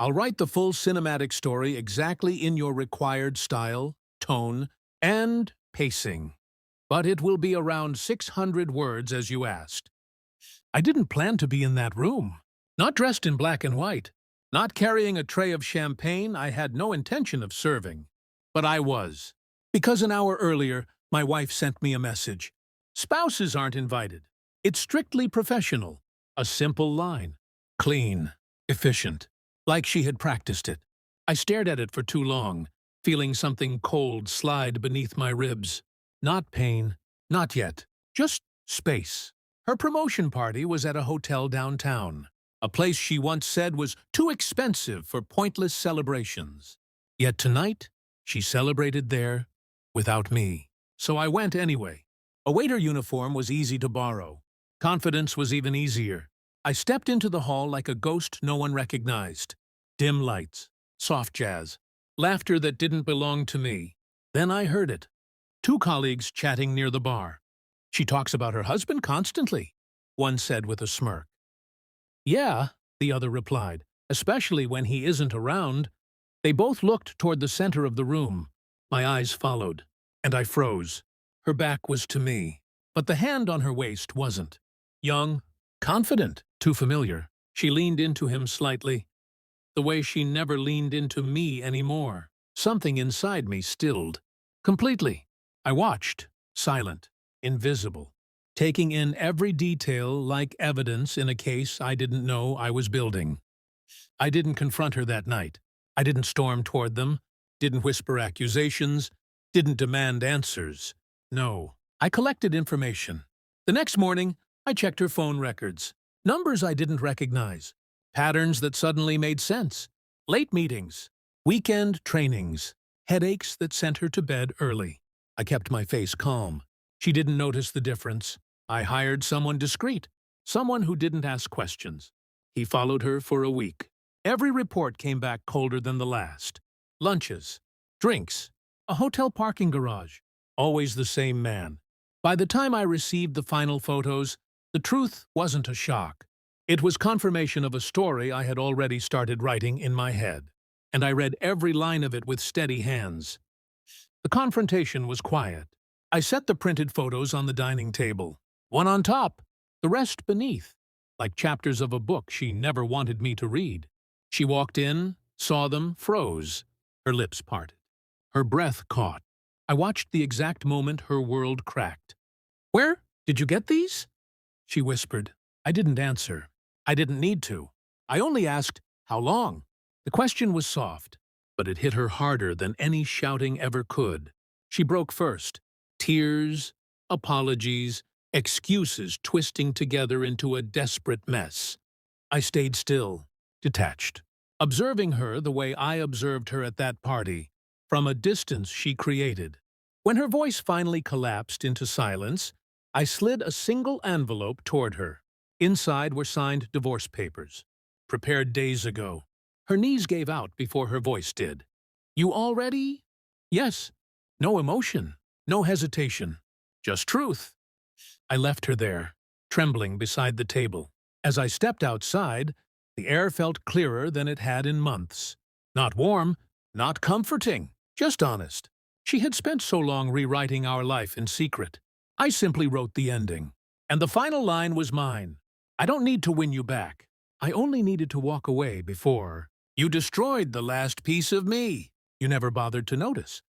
I'll write the full cinematic story exactly in your required style, tone, and pacing. But it will be around 600 words as you asked. I didn't plan to be in that room. Not dressed in black and white. Not carrying a tray of champagne I had no intention of serving. But I was. Because an hour earlier, my wife sent me a message. Spouses aren't invited. It's strictly professional. A simple line. Clean. Efficient. Like she had practiced it. I stared at it for too long, feeling something cold slide beneath my ribs. Not pain. Not yet. Just space. Her promotion party was at a hotel downtown. A place she once said was too expensive for pointless celebrations. Yet tonight, she celebrated there without me. So I went anyway. A waiter uniform was easy to borrow. Confidence was even easier. I stepped into the hall like a ghost no one recognized. Dim lights, soft jazz, laughter that didn't belong to me. Then I heard it. Two colleagues chatting near the bar. She talks about her husband constantly, one said with a smirk. Yeah, the other replied, especially when he isn't around. They both looked toward the center of the room. My eyes followed, and I froze. Her back was to me, but the hand on her waist wasn't. Young, confident, too familiar. She leaned into him slightly, the way she never leaned into me anymore. Something inside me stilled. Completely. I watched, silent, invisible, taking in every detail like evidence in a case I didn't know I was building. I didn't confront her that night. I didn't storm toward them, didn't whisper accusations, didn't demand answers. No, I collected information. The next morning, I checked her phone records. Numbers I didn't recognize. Patterns that suddenly made sense. Late meetings. Weekend trainings. Headaches that sent her to bed early. I kept my face calm. She didn't notice the difference. I hired someone discreet. Someone who didn't ask questions. He followed her for a week. Every report came back colder than the last. Lunches. Drinks. A hotel parking garage. Always the same man. By the time I received the final photos, the truth wasn't a shock. It was confirmation of a story I had already started writing in my head, and I read every line of it with steady hands. The confrontation was quiet. I set the printed photos on the dining table, one on top, the rest beneath, like chapters of a book she never wanted me to read. She walked in, saw them, froze. Her lips parted. Her breath caught. I watched the exact moment her world cracked. "Where did you get these?" she whispered. I didn't answer. I didn't need to. I only asked, "How long?" The question was soft, but it hit her harder than any shouting ever could. She broke first. Tears, apologies, excuses twisting together into a desperate mess. I stayed still, detached, observing her the way I observed her at that party, from a distance she created. When her voice finally collapsed into silence, I slid a single envelope toward her. Inside were signed divorce papers, prepared days ago. Her knees gave out before her voice did. "You already?" "Yes." No emotion, no hesitation, just truth. I left her there, trembling beside the table. As I stepped outside, the air felt clearer than it had in months. Not warm, not comforting, just honest. She had spent so long rewriting our life in secret. I simply wrote the ending. And the final line was mine. "I don't need to win you back. I only needed to walk away before you destroyed the last piece of me." You never bothered to notice.